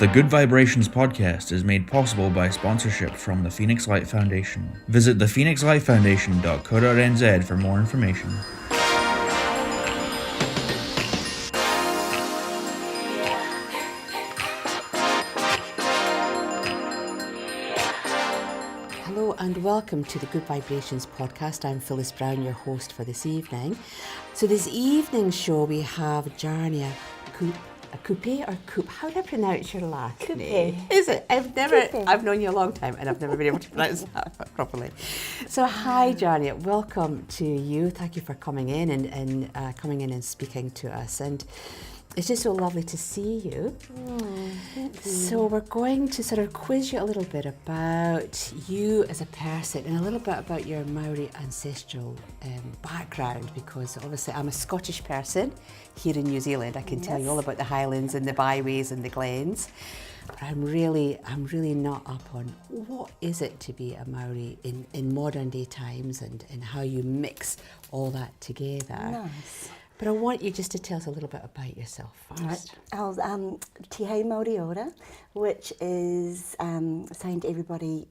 The Good Vibrations podcast is made possible by sponsorship from the Phoenix Light Foundation. Visit thephoenixlightfoundation.co.nz for more information. Hello and welcome to the Good Vibrations podcast. I'm Phyllis Brown, your host for this evening. So this evening's show we have Jarnia Kupe or Kupe. How do I pronounce your last name? Is it? I've known you a long time and I've never been able to pronounce that properly. So hi Jarnia, welcome to you. Thank you for coming in and speaking to us. And it's just so lovely to see you. Thank you. So we're going to sort of quiz you a little bit about you as a person and a little bit about your Maori ancestral background, because obviously I'm a Scottish person here in New Zealand. I can tell you all about the highlands and the byways and the glens, but I'm really not up on what is it to be a Maori in modern day times and how you mix all that together. Nice. But I want you just to tell us a little bit about yourself first. Right. Te Hei Maori Ora, which is saying to everybody,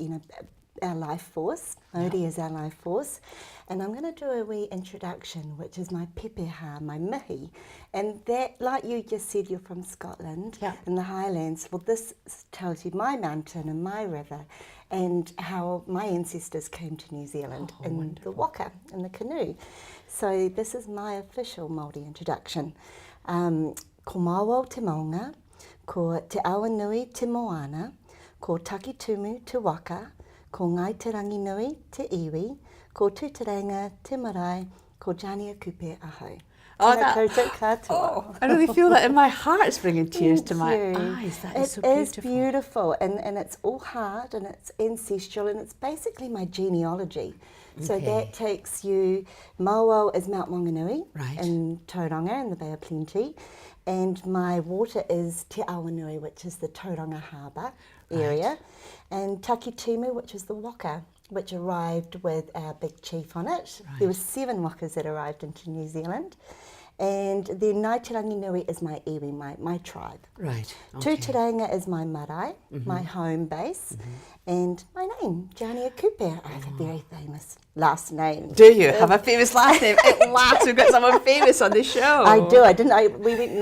our life force. Maori is our life force. And I'm going to do a wee introduction, which is my pepeha, my mihi. And that, like you just said, you're from Scotland in the Highlands. Well, this tells you my mountain and my river and how my ancestors came to New Zealand in wonderful. the waka, in the canoe. So this is my official Māori introduction. Ko Māua te maunga, ko te awa nui te moana, ko taki tumu te waka, ko ngai te rangi nui te iwi, ko tūteranga te marae, ko Jarnia Kupe aho. Oh, I really feel that in my heart. It's bringing tears to my eyes. That is so beautiful. It is beautiful, and it's all heart, and it's ancestral, and it's basically my genealogy. So that takes you, Mauao is Mount Maunganui in Tauranga in the Bay of Plenty, and my water is Te Awanui, which is the Tauranga Harbour area, and Taki Tumu, which is the waka, which arrived with our big chief on it. There were 7 wakas that arrived into New Zealand. And then Ngāi Te Rangi Nui is my iwi, my tribe. Right. Okay. Tūteranga is my marae, my home base. And my name, Jarnia Kupe. I have a very famous last name. Do you have a famous last name? At last, we've got someone famous on the show. I do. We went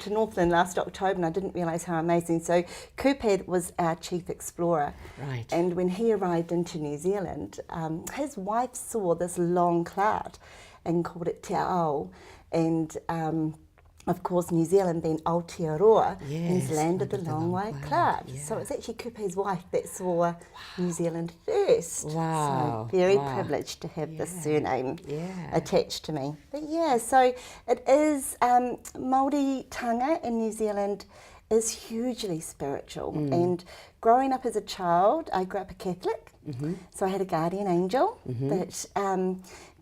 to Northland last October, and I didn't realise how amazing. So Kupe was our chief explorer. Right. And when he arrived into New Zealand, his wife saw this long cloud and called it Te Ao. And of course, New Zealand being Aotearoa, he's landed the long white cloud. So it's actually Kupe's wife that saw New Zealand first. Wow. So very privileged to have this surname attached to me. But so it is, Māori tanga in New Zealand is hugely spiritual. And growing up as a child, I grew up a Catholic, so I had a guardian angel that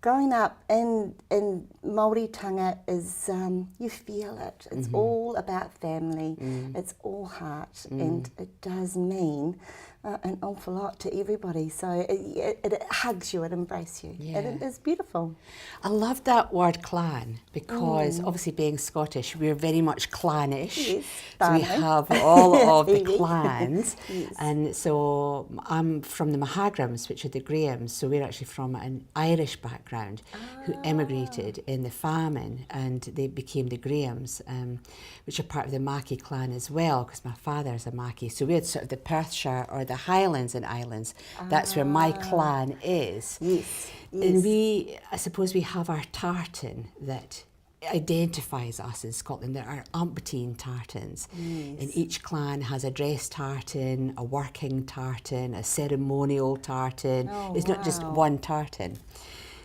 growing up in Māori tanga is, you feel it. It's all about family. It's all heart, and it does mean an awful lot to everybody. So it hugs you, it embraces you, and it is beautiful. I love that word clan, because obviously being Scottish, we're very much clannish. Yes, so we have all of the clans. And so I'm from the Mahagrams, which are the Grahams, so we're actually from an Irish background who emigrated in the famine, and they became the Grahams, which are part of the Maki clan as well, because my father's a Maki. So we had sort of the Perthshire or the Highlands and Islands. That's where my clan is. Yes. And I suppose we have our tartan that identifies us in Scotland. There are umpteen tartans, and each clan has a dress tartan, a working tartan, a ceremonial tartan. It's not just one tartan.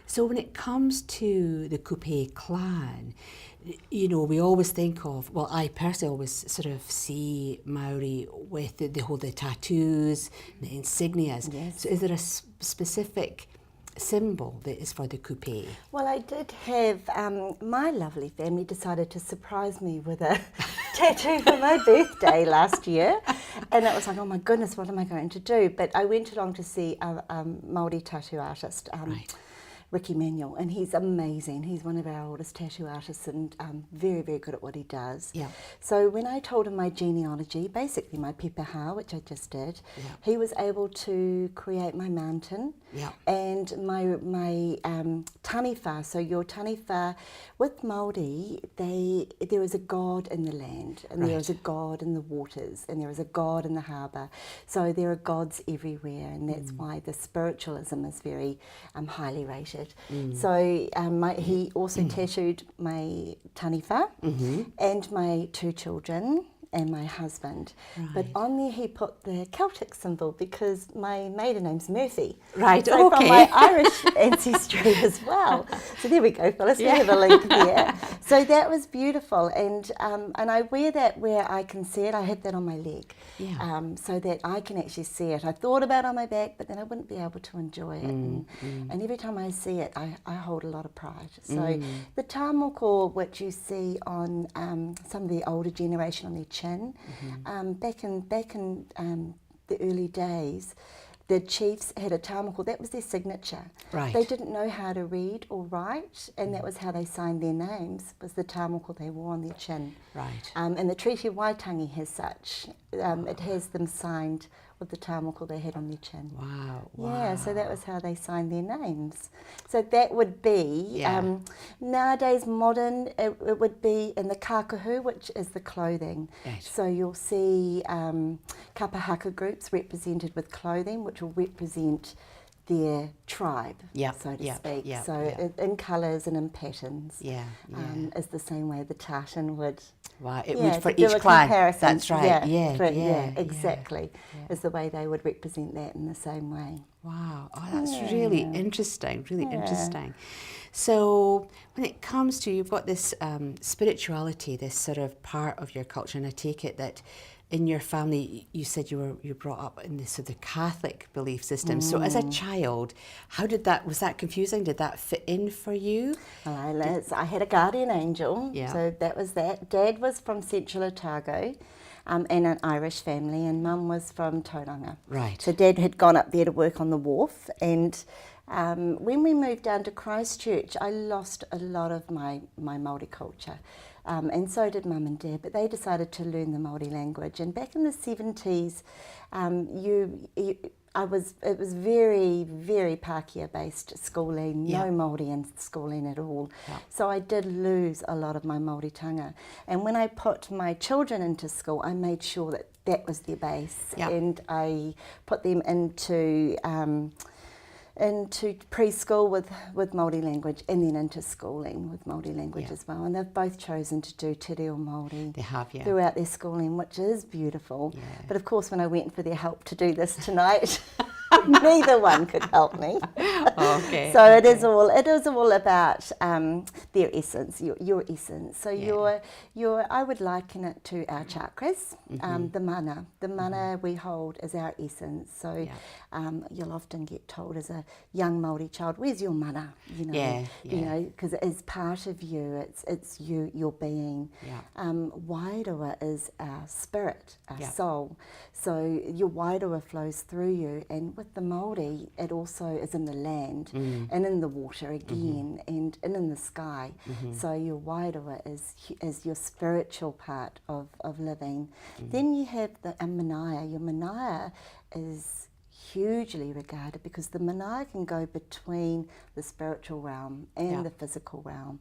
So when it comes to the Kupe clan, we always think of, well, I personally always sort of see Maori with the tattoos, the insignias. So is there a specific symbol that is for the Kupe? Well, I did have, my lovely family decided to surprise me with a tattoo for my birthday last year. And it was like, oh my goodness, what am I going to do? But I went along to see a Māori tattoo artist. Ricky Manuel, and he's amazing. He's one of our oldest tattoo artists and very, very good at what he does. Yeah. So when I told him my genealogy, basically my pepeha, which I just did, he was able to create my mountain and my taniwha. So your taniwha, with Māori, there is a god in the land, and there is a god in the waters, and there is a god in the harbour. So there are gods everywhere, and that's why the spiritualism is very highly rated. So he also tattooed my taniwha and my 2 children and my husband. But on there he put the Celtic symbol because my maiden name's Murphy. Right, so from my Irish ancestry as well. So there we go, Phyllis, we have a link there. So that was beautiful, and I wear that where I can see it. I have that on my leg, so that I can actually see it. I thought about it on my back, but then I wouldn't be able to enjoy it. And every time I see it, I hold a lot of pride. So the tāmoko, which you see on some of the older generation on their chin, back in the early days, the chiefs had a tāmoko. That was their signature. Right. They didn't know how to read or write, and that was how they signed their names, was the tāmoko they wore on their chin. Right. And the Treaty of Waitangi has such. It has them signed with the tāmoko they had on their chin. Wow. Yeah, so that was how they signed their names. So that would be, nowadays modern, it would be in the kākahu, which is the clothing. Right. So you'll see kapahaka groups represented with clothing, which will represent their tribe, so to speak. So in colours and in patterns is the same way the tartan would. Wow, it would for each clan. Comparison. That's right. Exactly. Is the way they would represent that in the same way. Wow, oh, that's really interesting. Really interesting. So when it comes to, you've got this spirituality, this sort of part of your culture, and I take it that in your family, you said you were brought up in this sort of Catholic belief system. So as a child, was that confusing? Did that fit in for you? I had a guardian angel, so that was that. Dad was from Central Otago, and an Irish family, and Mum was from Tauranga. Right. So Dad had gone up there to work on the wharf, and when we moved down to Christchurch, I lost a lot of my Māori culture. And so did Mum and Dad, but they decided to learn the Maori language. And back in the 70s, it was very, very Pākehā-based schooling, no Māori schooling at all. So I did lose a lot of my Māoritanga. And when I put my children into school, I made sure that that was their base. And I put them into preschool with Maori language, and then into schooling with Maori language as well. And they've both chosen to do te reo Māori throughout their schooling, which is beautiful. But of course, when I went for their help to do this tonight, neither one could help me. So it is all about their essence, your essence. So your I would liken it to our chakras, the mana. The mana we hold is our essence. So you'll often get told as a young Māori child, where's your mana? You know, because it is part of you. It's you, your being. Wairua is our spirit, our soul. So your wairua flows through you, and with the Māori, it also is in the land and in the water again, and in the sky. So your wairua is your spiritual part of living. Then you have the manaia. Your manaia is hugely regarded because the manaia can go between the spiritual realm and the physical realm.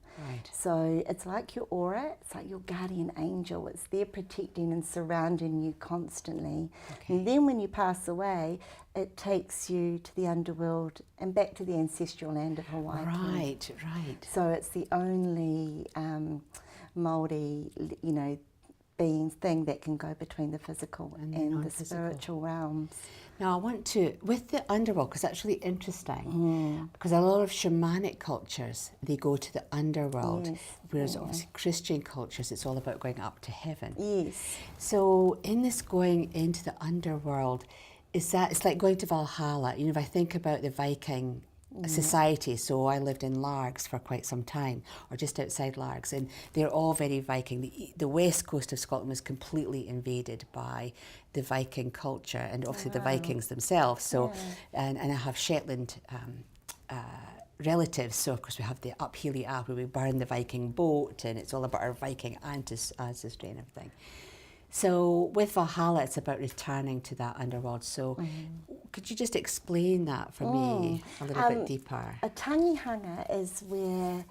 So it's like your aura, it's like your guardian angel. It's there protecting and surrounding you constantly. And then when you pass away, it takes you to the underworld and back to the ancestral land of Hawaii. Right. So it's the only Māori, thing that can go between the physical and the spiritual realms. Now I want to, with the underworld, because that's really interesting, because a lot of shamanic cultures, they go to the underworld, whereas obviously Christian cultures, it's all about going up to heaven. So in this going into the underworld, it's like going to Valhalla. You know, if I think about the Viking society, so I lived in Largs for quite some time, or just outside Largs, and they're all very Viking. The west coast of Scotland was completely invaded by the Viking culture, and obviously the Vikings themselves. So, and I have Shetland relatives. So of course we have the Uphelia where we burn the Viking boat, and it's all about our Viking ancestry and everything. So with Valhalla, it's about returning to that underworld. So could you just explain that for me a little bit deeper? A tangihanga is where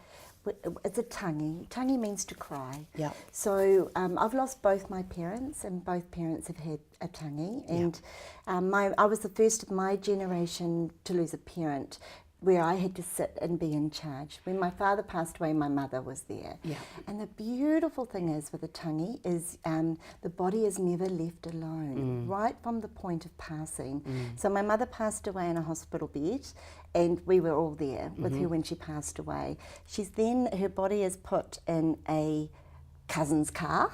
it's a tangi. Tangi means to cry. Yeah. So I've lost both my parents, and both parents have had a tangi. And I was the first of my generation to lose a parent, where I had to sit and be in charge. When my father passed away, my mother was there. Yeah. And the beautiful thing is with a tangi is the body is never left alone, right from the point of passing. So my mother passed away in a hospital bed, and we were all there with her when she passed away. Her body is put in a cousin's car,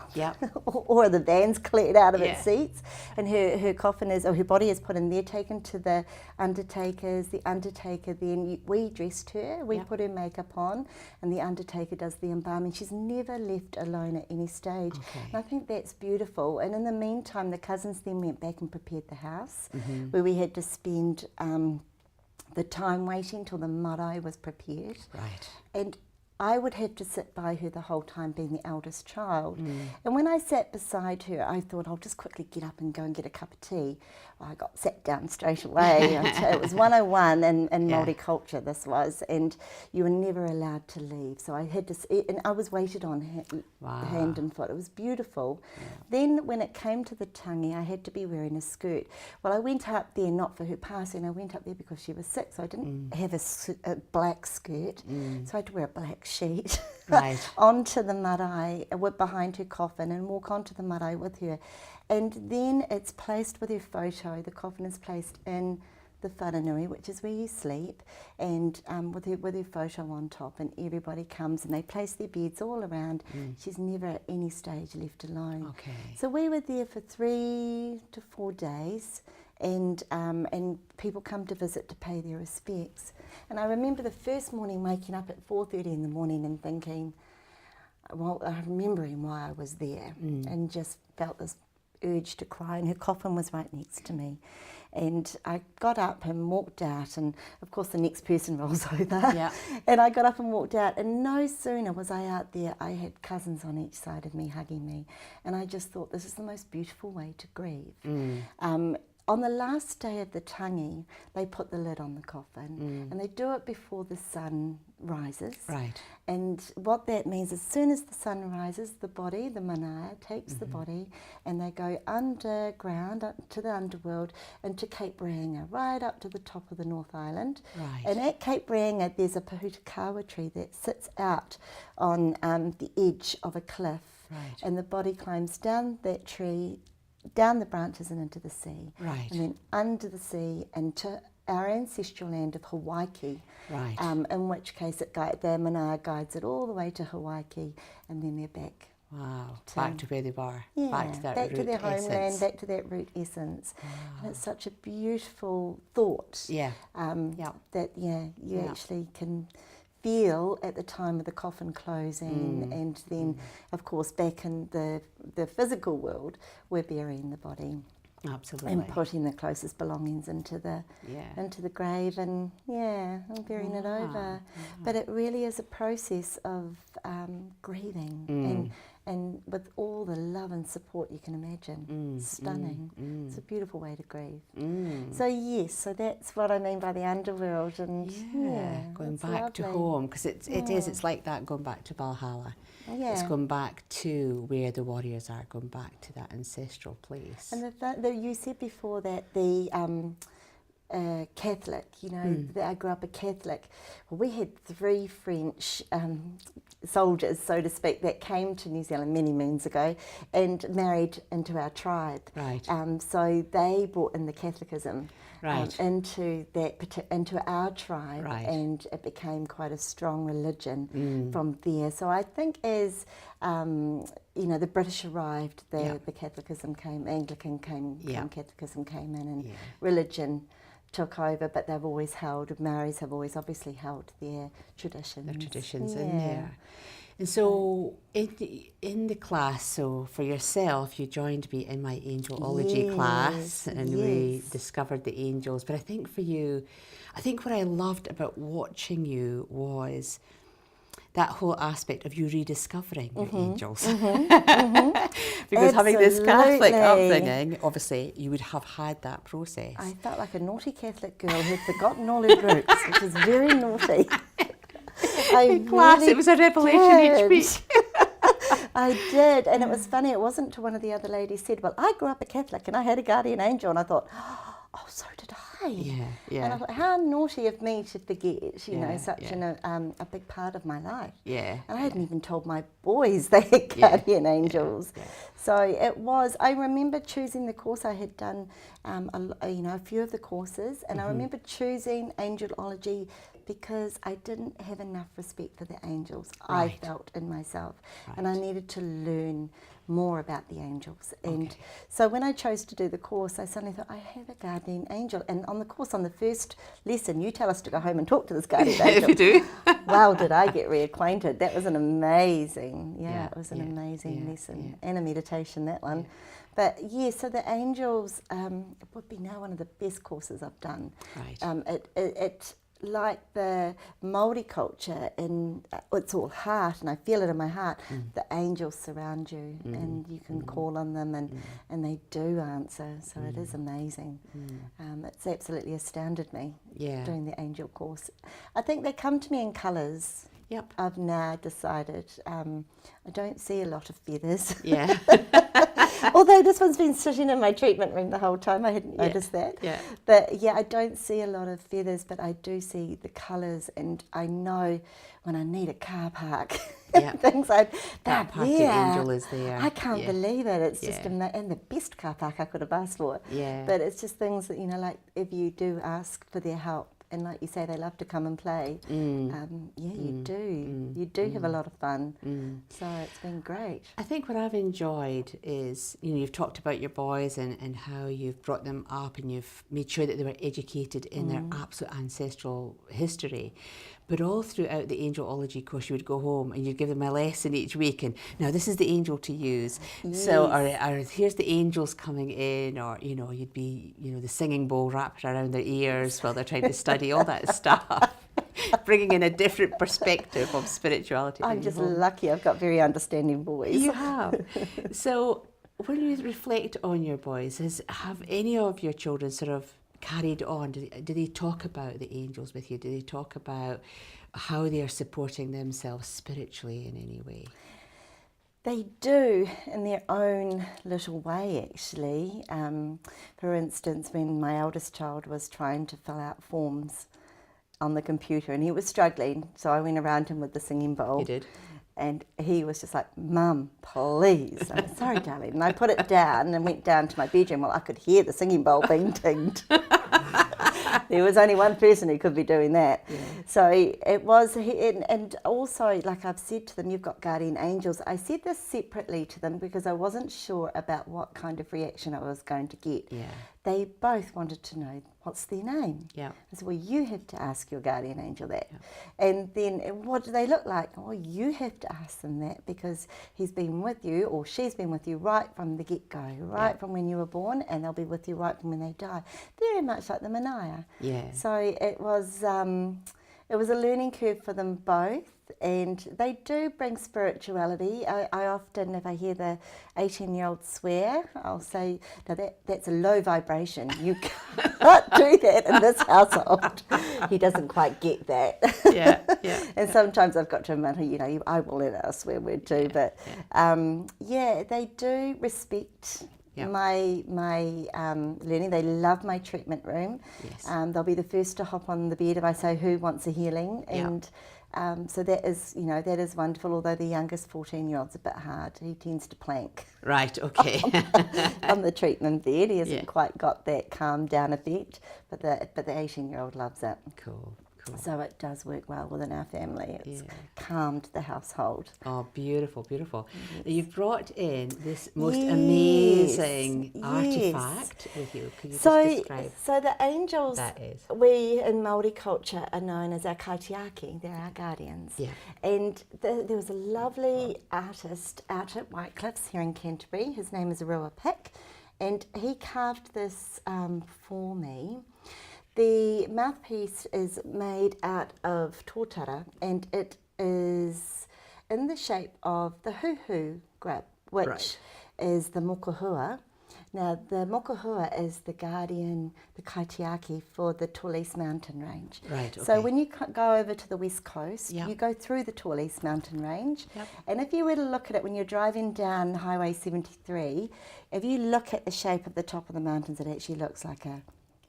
or the van's cleared out of its seats, and her coffin her body is put in there, taken to the undertakers. The undertaker then, we dressed her, we put her makeup on, and the undertaker does the embalming. She's never left alone at any stage. And I think that's beautiful. And in the meantime, the cousins then went back and prepared the house, where we had to spend the time waiting till the marae was prepared. Right. And I would have to sit by her the whole time, being the eldest child. And when I sat beside her, I thought, I'll just quickly get up and go and get a cup of tea. Well, I got sat down straight away. It was 101 in Maori culture, this was, and you were never allowed to leave. So I had to, and I was waited on hand and foot. It was beautiful. Then when it came to the tangi, I had to be wearing a skirt. Well, I went up there not for her passing, I went up there because she was sick, so I didn't have a black skirt, so I had to wear a black sheet onto the marae behind her coffin and walk onto the marae with her. And then it's placed with her photo. The coffin is placed in the wharanui, which is where you sleep, and with her photo on top, and everybody comes and they place their beds all around. She's never at any stage left alone. Okay. So we were there for 3 to 4 days, and people come to visit to pay their respects. And I remember the first morning waking up at 4:30 in the morning and thinking, remembering why I was there, and just felt this urge to cry, and her coffin was right next to me. And I got up and walked out, and of course the next person rolls over. And I got up and walked out, and no sooner was I out there, I had cousins on each side of me hugging me. And I just thought, this is the most beautiful way to grieve. On the last day of the tangi, they put the lid on the coffin, and they do it before the sun rises. Right. And what that means, as soon as the sun rises, the body, the manaya, takes the body, and they go underground, up to the underworld, into Cape Reinga, right up to the top of the North Island. Right. And at Cape Reinga, there's a pahutakawa tree that sits out on the edge of a cliff. Right. And the body climbs down that tree, down the branches and into the sea. Right. And then under the sea into our ancestral land of Hawaii. Right. In which case the manaya guides it all the way to Hawaii, and then they're back. Wow. Back to where they were. Yeah, Back to that back root to their essence. homeland, back to that root essence. And it's such a beautiful thought. That you actually can feel at the time of the coffin closing, and then of course back in the physical world, we're burying the body. Absolutely. And putting the closest belongings into the grave, and burying it over. But it really is a process of grieving, and with all the love and support you can imagine. Stunning. It's a beautiful way to grieve. So yes, so that's what I mean by the underworld, and going it's back to lovely. home, because it's like that, going back to Valhalla. It's going back to where the warriors are, going back to that ancestral place. And you said before that the Catholic, that I grew up a Catholic. Well, we had 3 French soldiers, so to speak, that came to New Zealand many moons ago and married into our tribe. Right. So they brought in the Catholicism into our tribe, and it became quite a strong religion from there. So I think as the British arrived, the Catholicism came, Anglican came, Catholicism came in, and religion took over, but they've always held, Maoris have always obviously held their traditions. The traditions in there. And so in the class, so for yourself, you joined me in my angelology class, and we discovered the angels. But I think for you, I think what I loved about watching you was that whole aspect of you rediscovering your angels. Because having this Catholic upbringing, obviously, you would have had that process. I felt like a naughty Catholic girl who had forgotten all her roots, which was very naughty. In class, it was a revelation each week. I did, and it was funny. It wasn't until one of the other ladies said, "Well, I grew up a Catholic, and I had a guardian angel," and I thought, "Oh, so did I." Yeah. And I thought, how naughty of me to forget, you know, such a big part of my life. Yeah. And I hadn't even told my boys they had guardian angels. Yeah. So it was. I remember choosing the course. I had done, a few of the courses, and I remember choosing angelology because I didn't have enough respect for the angels. I felt in myself, and I needed to learn more about the angels. And so when I chose to do the course, I suddenly thought, I have a guardian angel. And on the course, on the first lesson, you tell us to go home and talk to this guardian angel. If you do. Wow, did I get reacquainted. That was an amazing, it was an amazing lesson. And a meditation, that one. But so the angels would be now one of the best courses I've done. Right. It like the Maori culture, and it's all heart, and I feel it in my heart. The angels surround you, and you can call on them, and they do answer. So it is amazing. It's absolutely astounded me doing the angel course. I think they come to me in colours. Yep. I've now decided I don't see a lot of feathers. Yeah. Although this one's been sitting in my treatment room the whole time, I hadn't noticed that. Yeah. But I don't see a lot of feathers, but I do see the colours, and I know when I need a car park, things like that parking angel is there. I can't believe it. It's just and the best car park I could have asked for. Yeah. But it's just things that, like if you do ask for their help, and like you say, they love to come and play. You do. You do have a lot of fun. So it's been great. I think what I've enjoyed is, you've talked about your boys and how you've brought them up and you've made sure that they were educated in their absolute ancestral history. But all throughout the angelology course, you would go home and you'd give them a lesson each week. And now this is the angel to use. Yes. So, or here's the angels coming in, or, you'd be, the singing bowl wrapped around their ears while they're trying to study, all that stuff. Bringing in a different perspective of spirituality. I'm just lucky I've got very understanding boys. You have. So when you reflect on your boys, have any of your children sort of carried on? Do they talk about the angels with you? Do they talk about how they are supporting themselves spiritually in any way? They do in their own little way, actually. For instance, when my eldest child was trying to fill out forms on the computer and he was struggling, so I went around him with the singing bowl. You did? And he was just like, "Mum, please." I'm sorry, darling. And I put it down and went down to my bedroom. Well, I could hear the singing bowl being tinged. There was only one person who could be doing that. Yeah. So it was, and also, like I've said to them, you've got guardian angels. I said this separately to them because I wasn't sure about what kind of reaction I was going to get. Yeah. They both wanted to know, what's their name? Yeah. I said, well, you have to ask your guardian angel that. Yeah. And then, what do they look like? Oh, you have to ask them that because he's been with you or she's been with you right from the get-go, right from when you were born, and they'll be with you right from when they die. Very much like the Manaya. Yeah. So it was a learning curve for them both. And they do bring spirituality. I often, if I hear the 18-year-old swear, I'll say, no, that's a low vibration. You can't do that in this household. He doesn't quite get that. Yeah. And sometimes I've got to admit, I will let out a swear word too. But they do respect my learning. They love my treatment room. Yes. They'll be the first to hop on the bed if I say who wants a healing. And so that is wonderful, although the youngest 14-year-old's a bit hard. He tends to plank. Right, okay. on the treatment bed. He hasn't quite got that calm down effect, but the 18-year-old loves it. Cool. Cool. So it does work well within our family. It's calmed the household. Oh, beautiful, beautiful. You've brought in this most Yes, amazing yes. artifact with you. Could you just So, describe so the angels, that is? we in Māori culture are known as our kaitiaki. They're our guardians. Yeah. And there was a lovely artist out at Whitecliffs here in Canterbury. His name is Rua Pick, and he carved this for me. The mouthpiece is made out of tōtara, and it is in the shape of the huhu grub, which is the mokohua. Now, the mokohua is the guardian, the kaitiaki for the Tōlese mountain range. Right, okay. So when you go over to the west coast, Yep. you go through the Tōlese mountain range. Yep. And if you were to look at it when you're driving down Highway 73, if you look at the shape of the top of the mountains, it actually looks like a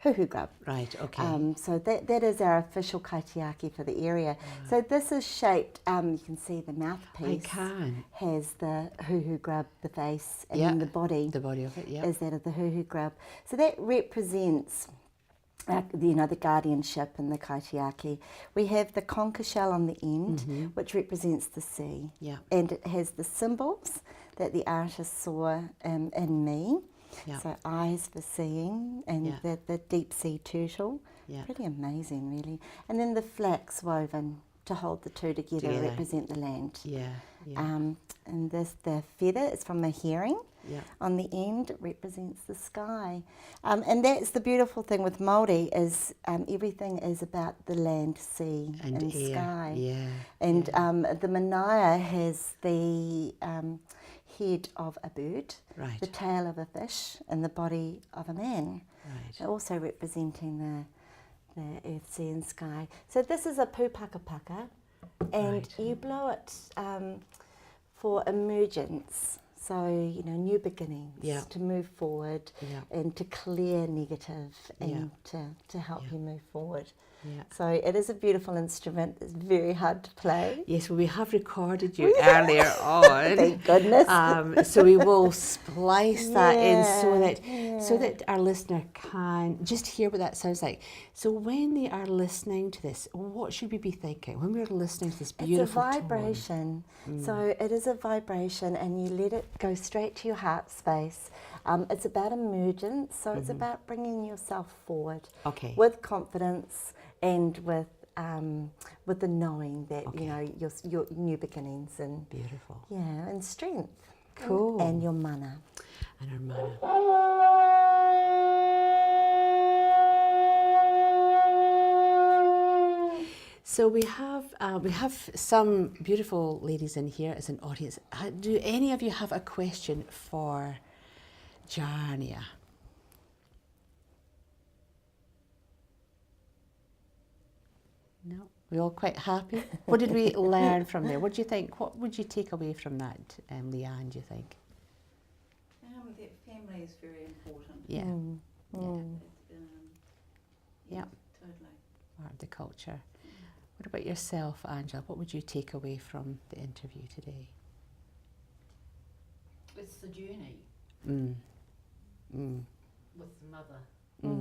huhu grub. Right, okay. So that is our official kaitiaki for the area. So this is shaped, you can see the mouthpiece has the huhu grub, the face, and then the body. The body of it, yeah. Is that of the huhu grub. So that represents the guardianship and the kaitiaki. We have the concha shell on the end, which represents the sea. Yeah. And it has the symbols that the artist saw in me. Yeah. So eyes for seeing, and the deep sea turtle. Yeah. Pretty amazing, really. And then the flax woven to hold the two together. Represent the land. Yeah, yeah. And the feather is from a herring. Yeah. On the end, it represents the sky. And that's the beautiful thing with Māori is everything is about the land, sea and sky. Yeah. And the manaia has the head of a bird, the tail of a fish, and the body of a man. Right. Also representing the earth, sea and sky. So this is a pūpakapaka, and you blow it for emergence. So, new beginnings, to move forward and to clear negative and to help you move forward. Yeah. So it is a beautiful instrument. It's very hard to play. Yes, well, we have recorded you earlier on. Thank goodness. So we will splice that in so that our listener can just hear what that sounds like. So when they are listening to this, what should we be thinking when we're listening to this beautiful It's a vibration. So it is a vibration, and you let it go straight to your heart space. It's about emergence, so it's about bringing yourself forward with confidence and with the knowing that your new beginnings and beautiful, and strength, cool, and your mana, and our mana. So we have some beautiful ladies in here as an audience. Do any of you have a question for Jarnia? No, we're all quite happy. What did we learn from there? What do you think? What would you take away from that, Leanne, do you think? That family is very important. Yeah. Yeah. Totally. Part of the culture. What about yourself, Angela? What would you take away from the interview today? It's the journey with the Mother Earth.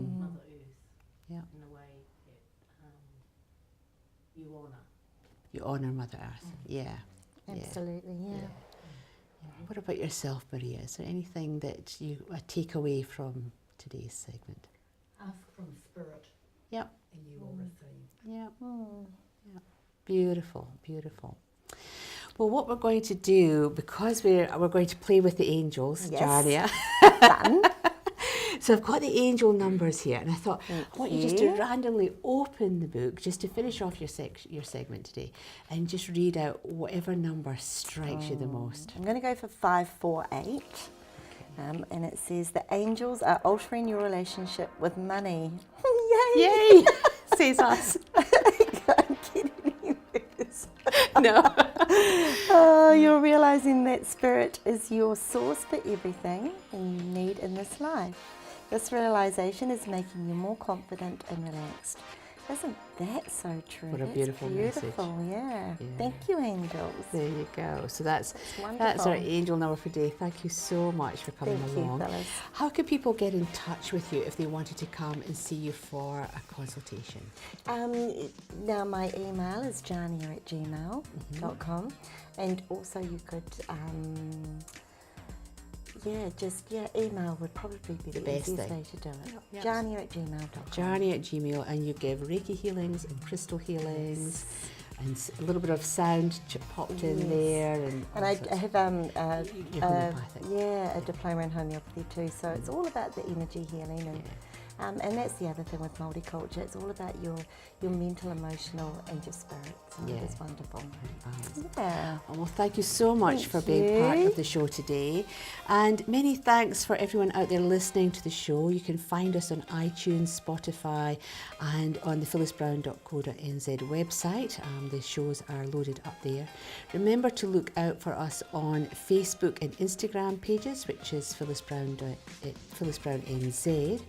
Yeah. In a way that you honour. You honour Mother Earth. Yeah. Absolutely, yeah. What about yourself, Maria? Is there anything that you take away from today's segment? Ask from spirit. Yep. And you will receive. Yep. Yep. Beautiful, beautiful. Well, what we're going to do, because we're going to play with the angels, Jarnia. So I've got the angel numbers here, and I thought I want you just to randomly open the book just to finish off your segment today, and just read out whatever number strikes you the most. I'm going to go for 548, and it says the angels are altering your relationship with money. Yay! Yay! Says us. I'm kidding. No. Oh, you're realizing that spirit is your source for everything and you need in this life. This realization is making you more confident and relaxed. Isn't that so true? What a That's beautiful message. beautiful, yeah. Yeah. Thank you, angels. There you go. So that's wonderful. our angel number for today. Thank you so much for coming Thank along. you, Phyllis. How could people get in touch with you if they wanted to come and see you for a consultation? Now my email is jarnia@gmail.com, and also you could email would probably be the best easiest thing. way to do it. Yep. Jarnia@gmail.com. Jarnia@gmail, and you give Reiki healings and crystal healings and a little bit of sound popped in there. And I have You're homeopathic. a diploma in homeopathy too. So it's all about the energy healing, and that's the other thing with Māori culture. It's all about your mental, emotional, and your spirit. So Yeah. it's wonderful. Balance. Yeah. Oh, well, thank you so much for Thank being part you. of the show today. And many thanks for everyone out there listening to the show. You can find us on iTunes, Spotify, and on the phyllisbrown.co.nz website. The shows are loaded up there. Remember to look out for us on Facebook and Instagram pages, which is Phyllis Brown NZ.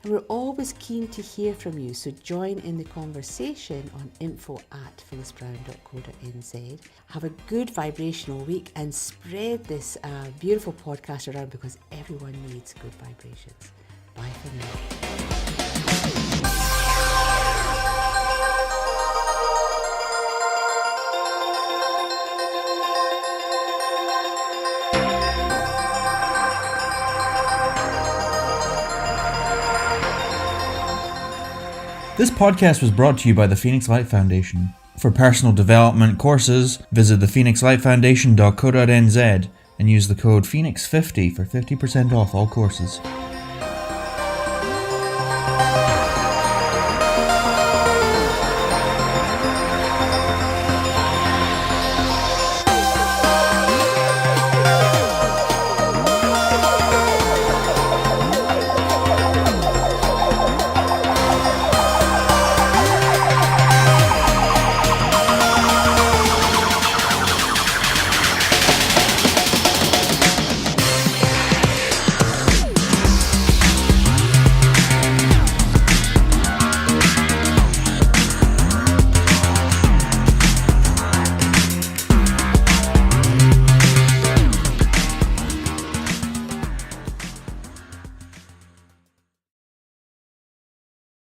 And we're always keen to hear from you, so join in the conversation on info@phyllisbrown.co.nz. Have a good vibrational week and spread this beautiful podcast around, because everyone needs good vibrations. Bye for now. This podcast was brought to you by the Phoenix Light Foundation. For personal development courses, visit thephoenixlightfoundation.co.nz and use the code PHOENIX50 for 50% off all courses.